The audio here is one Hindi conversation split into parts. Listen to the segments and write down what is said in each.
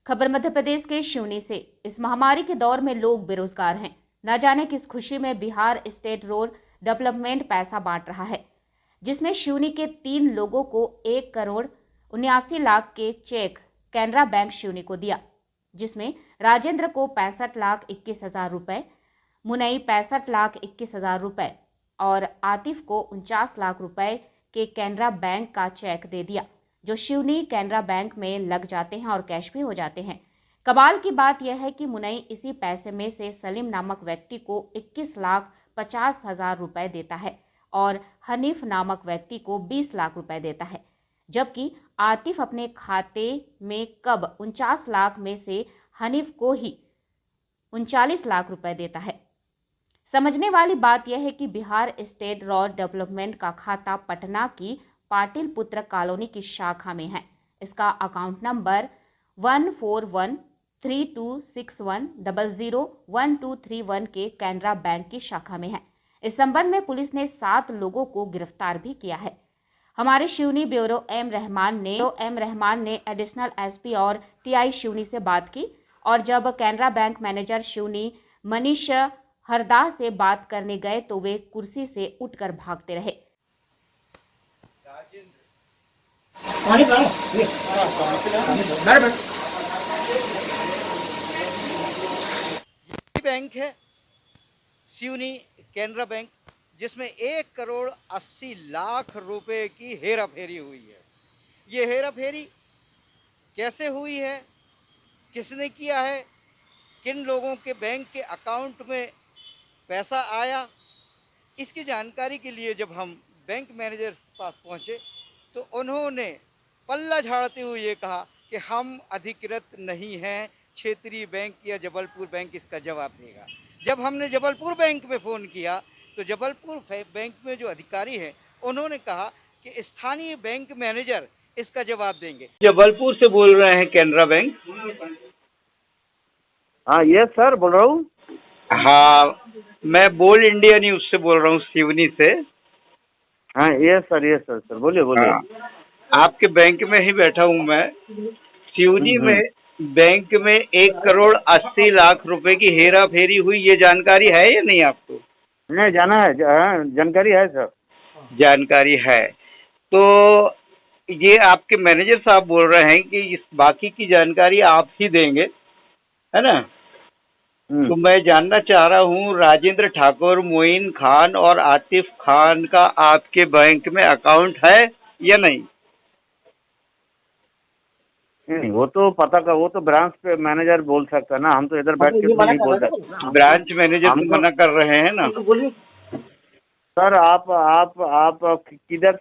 खबर मध्य प्रदेश के सिवनी से। इस महामारी के दौर में लोग बेरोजगार हैं। न जाने किस खुशी में बिहार स्टेट रोड डेवलपमेंट पैसा बांट रहा है, जिसमें सिवनी के 3 लोगों को 1,79,00,000 के चेक कैनरा बैंक सिवनी को दिया, जिसमें राजेंद्र को 65,21,000 रुपए, मुनई 65,21,000 रुपए और आतिफ को 49 लाख रुपए के कैनरा बैंक का चेक दे दिया, जो सिवनी कैनरा बैंक में लग जाते हैं और कैश भी हो जाते हैं। कमाल की बात यह है कि मुनई इसी पैसे में से सलीम नामक व्यक्ति को 21,50,000 रुपए देता है और हनीफ नामक व्यक्ति को 20 लाख रुपए देता है, जबकि आतिफ अपने खाते में कब 49 लाख में से हनीफ को ही 39 लाख रुपए देता है। समझने वाली बात यह है कि बिहार स्टेट रोड डेवलपमेंट का खाता पटना की पाटिल पुत्र कॉलोनी की शाखा में है। इसका अकाउंट नंबर 141326100123 के कैनरा बैंक की शाखा में है। इस संबंध में पुलिस ने 7 लोगों को गिरफ्तार भी किया है। हमारे सिवनी ब्यूरो एम रहमान ने एडिशनल एसपी और टीआई सिवनी से बात की, और जब कैनरा बैंक मैनेजर सिवनी मनीष हरदाह से बात करने गए तो वे कुर्सी से उठकर भागते रहे। बैंक है सिवनी कैनरा बैंक, जिसमें 1,80,00,000 रुपए की हेरा फेरी हुई है। ये हेरा फेरी कैसे हुई है, किसने किया है, किन लोगों के बैंक के अकाउंट में पैसा आया, इसकी जानकारी के लिए जब हम बैंक मैनेजर के पास पहुंचे तो उन्होंने पल्ला झाड़ते हुए ये कहा कि हम अधिकृत नहीं हैं, क्षेत्रीय बैंक या जबलपुर बैंक इसका जवाब देगा। जब हमने जबलपुर बैंक में फ़ोन किया तो जबलपुर बैंक में जो अधिकारी हैं उन्होंने कहा कि स्थानीय बैंक मैनेजर इसका जवाब देंगे। जबलपुर से बोल रहे हैं कैनरा बैंक? हाँ यस सर, बोल रहा हूँ। हाँ, मैं बोल इंडिया न्यूज से बोल रहा हूँ सिवनी से। हाँ यस सर सर बोलिए बोलिए। हाँ, आपके बैंक में ही बैठा हूँ मैं। सिवनी में बैंक में 1,80,00,000 रुपए की हेरा फेरी हुई, ये जानकारी है या नहीं आपको? नहीं, जाना है, जानकारी है सर। जानकारी है। तो ये आपके मैनेजर साहब बोल रहे हैं कि इस बाकी की जानकारी आप ही देंगे, है ना? तो मैं जानना चाह रहा हूँ, राजेंद्र ठाकुर, मोइन खान और आतिफ खान का आपके बैंक में अकाउंट है या नहीं? नहीं, वो तो पता का, वो तो ब्रांच पे मैनेजर बोल सकता है ना, हम तो इधर बैठ के नहीं बोल सकते। ब्रांच मैनेजर तो मना कर रहे हैं ना। सर आप किधर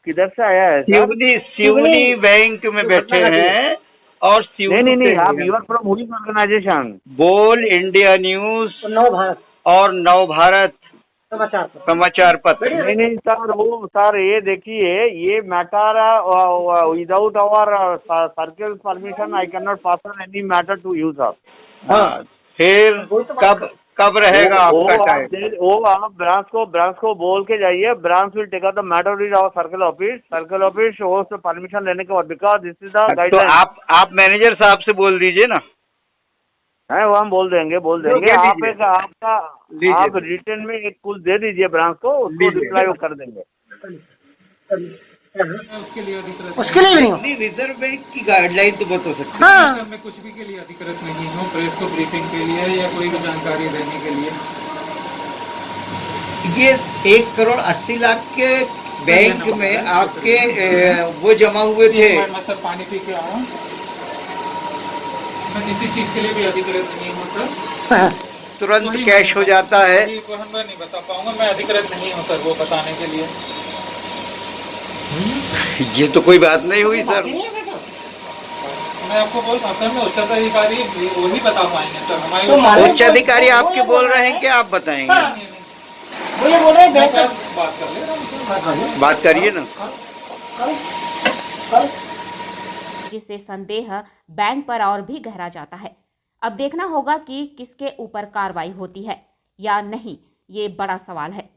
किधर से आया है? सिवनी बैंक में बैठे हैं और नहीं, आप यू आर फ्रॉम हुई ऑर्गेनाइजेशन? बोल इंडिया न्यूज और नव भारत समाचार पत्र। नहीं सर, वो सर ये देखिए, ये matter without our circle permission I can not pass on any matter to you sir. हाँ, फिर कब रहेगा आपका टाइम? वो आप ब्रांच को बोल के जाइए, branch will take the matter is our circle office वो परमिशन लेने के बाद, because this is the guideline. तो आप मैनेजर साहब से बोल दीजिए ना। है वो हम बोल देंगे। आप रिटर्न में एक कुल दे दीजिए ब्रांच को, उसको रिप्लाई कर देंगे। उसके लिए भी नहीं रिजर्व बैंक की गाइडलाइन तो बता सकते हैं। हाँ। मैं कुछ भी के लिए अधिकृत नहीं हूँ, प्रेस को ब्रीफिंग के लिए या कोई भी जानकारी देने के लिए। ये 1,80,00,000 के बैंक में आपके वो जमा हुए थे। मैं सर पानी पी के आया हूँ, मैं किसी चीज के लिए भी अधिकृत नहीं हूँ सर। तुरंत कैश हो जाता है। मैं नहीं बता पाऊंगा, मैं अधिकृत नहीं हूँ सर वो बताने के लिए। ये तो कोई बात नहीं हुई सर। मैं आपको बोलता हूँ सर, मैं उच्चाधिकारी वही बता पाएंगे सर। हमारे उच्चाधिकारी आपके बोल रहे हैं कि आप बताएंगे? बोल रहे हैं बात कर ले, बात करिए ना। जिससे संदेह बैंक पर और भी गहरा जाता है। अब देखना होगा कि किसके ऊपर कार्रवाई होती है या नहीं, ये बड़ा सवाल है।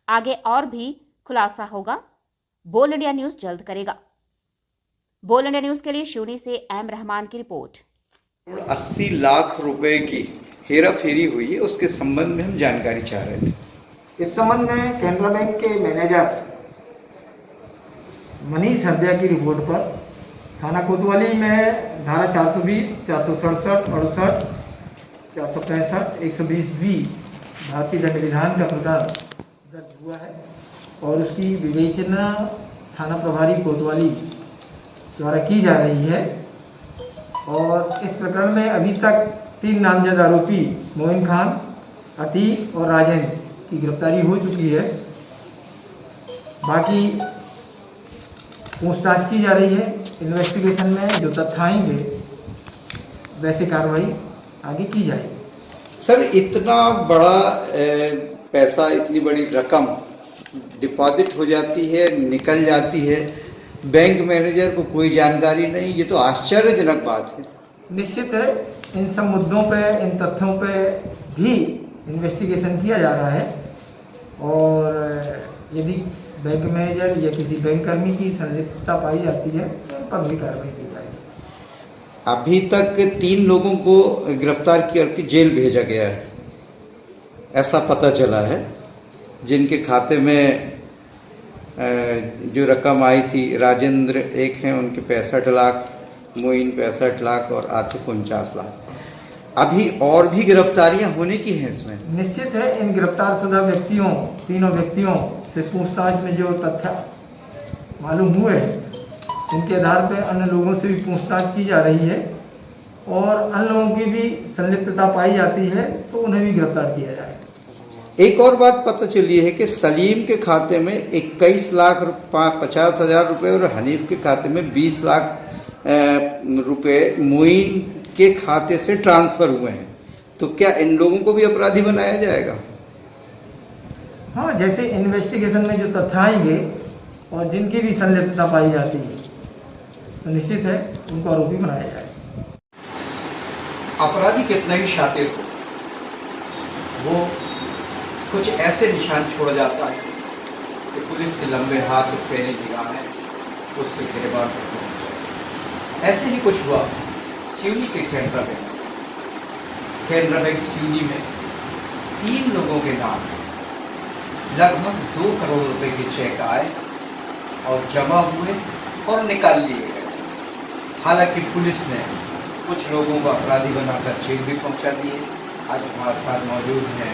आगे और भी खुलासा होगा। बोल इंडिया न्यूज जल्द करेगा। बोल इंडिया न्यूज के लिए शिवनी से एम रहमान की रिपोर्ट। 80 लाख रुपए की हेरा फेरी हुई है, उसके संबंध में हम जानकारी चाह रहे थे। इस संबंध में कैनरा बैंक के मैनेजर मनीष हरदिया की रिपोर्ट पर थाना कोतवाली में धारा 420, 467, 68, 465, 120B भारतीय दंड विधान का प्रकार दर्ज हुआ है और उसकी विवेचना थाना प्रभारी कोतवाली द्वारा की जा रही है। और इस प्रकरण में अभी तक 3 नामजद आरोपी मोइन खान, अतीक और राजन की गिरफ्तारी हो चुकी है। बाकी पूछताछ की जा रही है। इन्वेस्टिगेशन में जो तथ्य आएंगे वैसे कार्रवाई आगे की जाएगी। सर, इतना बड़ा पैसा, इतनी बड़ी रकम डिपॉजिट हो जाती है, निकल जाती है, बैंक मैनेजर को कोई जानकारी नहीं, ये तो आश्चर्यजनक बात है। निश्चित है, इन सब मुद्दों पे, इन तथ्यों पे भी इन्वेस्टिगेशन किया जा रहा है और यदि बैंक मैनेजर या किसी बैंक कर्मी की संलिप्तता पाई जाती है तो उन पर भी कार्रवाई की जाएगी। अभी तक 3 लोगों को गिरफ्तार करके जेल भेजा गया है, ऐसा पता चला है, जिनके खाते में जो रकम आई थी, राजेंद्र एक हैं, उनके 65 लाख, मोइन 65 लाख और आतिफ 49 लाख। अभी और भी गिरफ्तारियां होने की हैं इसमें। निश्चित है, इन गिरफ्तारशुदा व्यक्तियों, तीनों व्यक्तियों से पूछताछ में जो तथ्य मालूम हुए उनके आधार पर अन्य लोगों से भी पूछताछ की जा रही है और अन्य लोगों की भी संलिप्तता पाई जाती है तो उन्हें भी गिरफ्तार किया जाएगा। एक और बात पता चली है कि सलीम के खाते में 21 लाख 50 हज़ार रुपये और हनीफ के खाते में 20 लाख रुपए मोइन के खाते से ट्रांसफ़र हुए हैं। तो क्या इन लोगों को भी अपराधी बनाया जाएगा? हाँ, जैसे इन्वेस्टिगेशन में जो तथ्य आएंगे और जिनकी भी संलिप्तता पाई जाती है तो निश्चित है उनको आरोपी बनाया जाएगा। अपराधी कितना ही शातिर हो, वो कुछ ऐसे निशान छोड़ जाता है कि पुलिस के लंबे हाथ और पैनी निगाहें उसके गिरबान पर पहुंच जाए। ऐसे ही कुछ हुआ सिवनी के कैनरा बैंक सिवनी में 3 लोगों के नाम लगभग 2 करोड़ रुपए के चेक आए और जमा हुए और निकाल लिए गए। हालांकि पुलिस ने कुछ लोगों को अपराधी बनाकर जेल भी पहुंचा दिए। आज हमारे साथ मौजूद है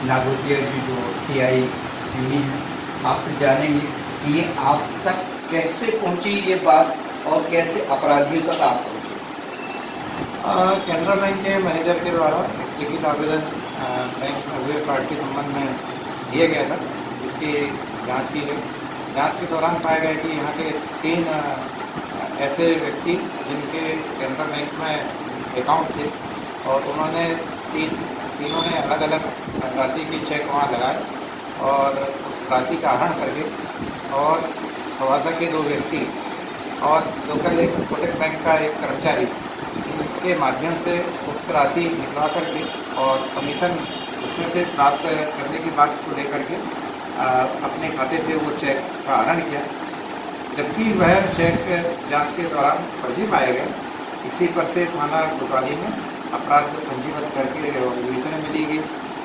नागोटिया जी, जो टीआई सिवनी है। आपसे जानेंगे कि ये आप तक कैसे पहुंची ये बात और कैसे अपराधियों तक आप पहुंचे। कैनरा बैंक के मैनेजर के द्वारा एक लिखित आवेदन बैंक में हुए फ्रॉड के संबंध में दिया गया था, इसकी जांच की गई। जांच के दौरान पाया गया कि यहाँ के 3 ऐसे व्यक्ति जिनके कैनरा बैंक में अकाउंट थे और उन्होंने तीनों ने अलग अलग राशि के चेक वहाँ लगाए और उस राशि का आहरण करके और खवासा के 2 व्यक्ति और लोकल एक कोटक बैंक का एक कर्मचारी, इनके माध्यम से उक्त राशि निकलवा करके और कमीशन उसमें से प्राप्त करने की बात को लेकर के अपने खाते से वो चेक का आहरण किया, जबकि वह चेक जांच के दौरान फर्जी पाया गया। इसी पर से थाना कोतवाली में अपराध को पंजीबद्ध करके विवेचना में ली गई।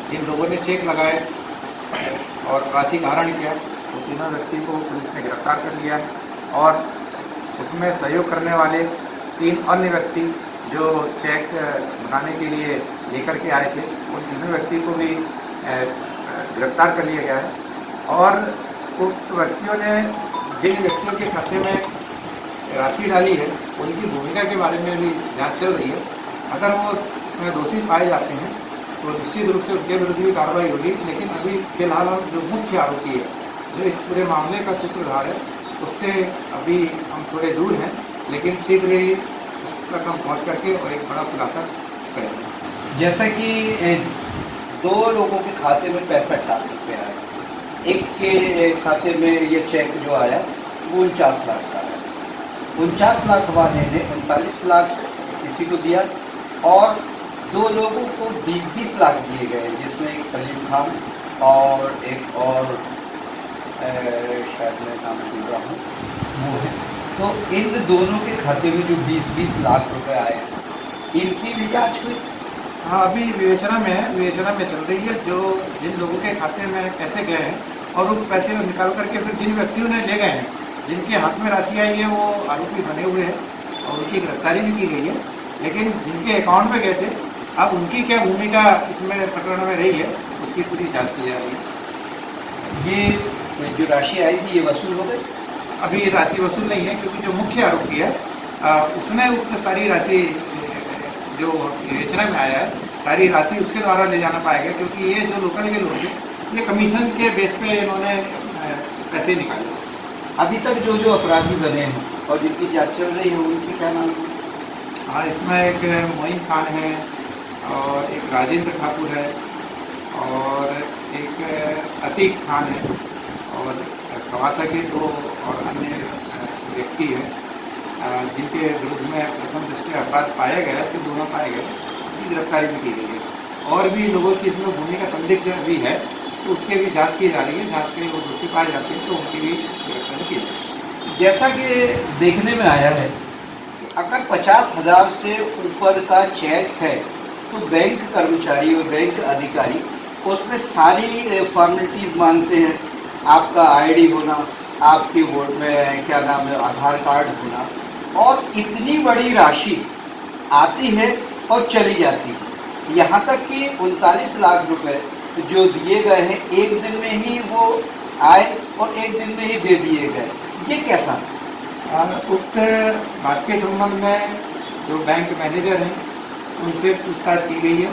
जिन लोगों ने चेक लगाए और राशि का आहरण किया, वो तीनों व्यक्ति को पुलिस ने गिरफ्तार कर लिया और उसमें सहयोग करने वाले 3 अन्य व्यक्ति जो चेक बनाने के लिए लेकर के आए थे, उन तीनों व्यक्ति को भी गिरफ्तार कर लिया गया है। और उक्त व्यक्तियों ने जिन व्यक्तियों के खाते में राशि डाली है उनकी भूमिका के बारे में भी जांच चल रही है। अगर वो इसमें दोषी पाए जाते हैं तो निश्चित रूप से उनके विरुद्ध भी कार्रवाई होगी। लेकिन अभी फिलहाल जो मुख्य आरोपी है, जो इस पूरे मामले का सूत्रधार है, उससे अभी हम थोड़े दूर हैं, लेकिन शीघ्र ही उस तक हम पहुँच करके और एक बड़ा खुलासा करेंगे। जैसा कि 2 लोगों के खाते में 65 लाख रुपये आए, एक के खाते में ये चेक जो आया वो 49 लाख का है। 49 लाख वाले ने 39 लाख किसी को दिया और 2 लोगों को 20-20 लाख दिए गए, जिसमें एक सलीम खान और एक और शायद मैं नाम भूल रहा हूँ, तो इन दोनों के खाते में जो 20-20 लाख रुपए आए इनकी भी जांच हुई? हाँ, अभी विवेचना में है, विवेचना में चल रही है। जो जिन लोगों के खाते में पैसे गए हैं और उन पैसे को निकाल करके फिर जिन व्यक्तियों ने ले गए हैं, जिनके हाथ में राशि आई है, वो आरोपी बने हुए हैं और उनकी गिरफ्तारी भी की गई है। लेकिन जिनके अकाउंट में गए थे, अब उनकी क्या भूमिका इसमें प्रकरण में रही है, उसकी पूरी जांच की जा रही है। ये जो राशि आई थी ये वसूल हो गई? अभी ये राशि वसूल नहीं है, क्योंकि जो मुख्य आरोपी है उसने उक्त सारी राशि जो विवेचना में आया है, सारी राशि उसके द्वारा ले जाना पाएगा, क्योंकि ये जो लोकल के लोग हैं, ये कमीशन के बेस पे इन्होंने पैसे निकाले। अभी तक जो अपराधी बने हैं और जिनकी जांच चल रही है उनकी क्या नाम है? हाँ, इसमें एक मोइन खान है और एक राजेंद्र ठाकुर है और एक अतीक खान है और खवासा के 2 और अन्य व्यक्ति हैं जिनके विरुद्ध में प्रथम दृष्टया अपराध पाया गया, फिर दोनों पाए गए, उनकी गिरफ्तारी भी की गई है। और भी लोगों की इसमें भूमिका संदिग्ध भी है, तो उसके भी जांच की जा रही है। जांच के वो दोषी पाए जाते हैं तो उनकी भी गिरफ्तारी की जाएगी। जैसा कि देखने में आया है कि अगर 50,000 से ऊपर का चेक है तो बैंक कर्मचारी और बैंक अधिकारी उसमें सारी फॉर्मेलिटीज़ मांगते हैं। आपका आईडी होना, आपके वोट में क्या नाम है आधार कार्ड होना, और इतनी बड़ी राशि आती है और चली जाती है। यहाँ तक कि 39 लाख रुपए जो दिए गए हैं एक दिन में ही वो आए और एक दिन में ही दे दिए गए, ये कैसा? उक्त बात के संबंध में जो बैंक मैनेजर हैं उनसे पूछताछ की गई है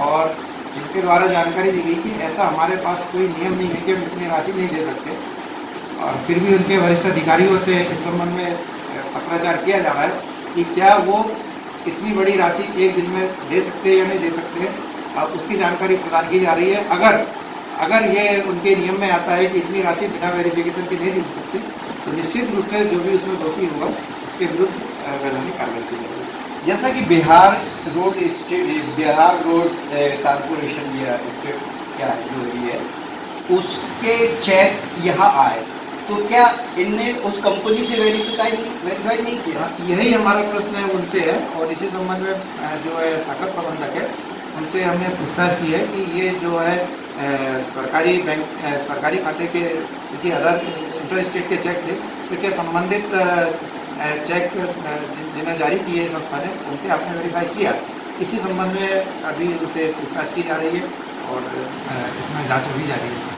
और जिनके द्वारा जानकारी दी गई कि ऐसा हमारे पास कोई नियम नहीं है कि हम इतनी राशि नहीं दे सकते, और फिर भी उनके वरिष्ठ अधिकारियों से इस संबंध में पत्राचार किया जा रहा है कि क्या वो इतनी बड़ी राशि एक दिन में दे सकते हैं या नहीं दे सकते हैं, और उसकी जानकारी प्रदान की जा रही है। अगर ये उनके नियम में आता है कि इतनी राशि बिना वेरिफिकेशन के नहीं दी सकती, तो निश्चित रूप से जो भी उसमें दोषी होगा उसके विरुद्ध वैधानिक कार्रवाई की जाएगी। जैसा कि बिहार रोड कारपोरेशन या स्टेट क्या जो है उसके चेक यहाँ आए, तो क्या इनने उस कंपनी से वेरीफाई नहीं किया? यही हमारा प्रश्न है उनसे है, और इसी संबंध में जो है ताकत प्रबंधक है उनसे हमने पूछताछ की है कि ये जो है सरकारी खाते के क्योंकि अदर इंटर स्टेट के चेक थे, तो क्या संबंधित चेक जिन्हें जारी किए संस्था ने उनसे आपने वेरीफाई किया? इसी संबंध में अभी उनसे पूछताछ की जा रही है और इसमें जांच होगी जा रही है।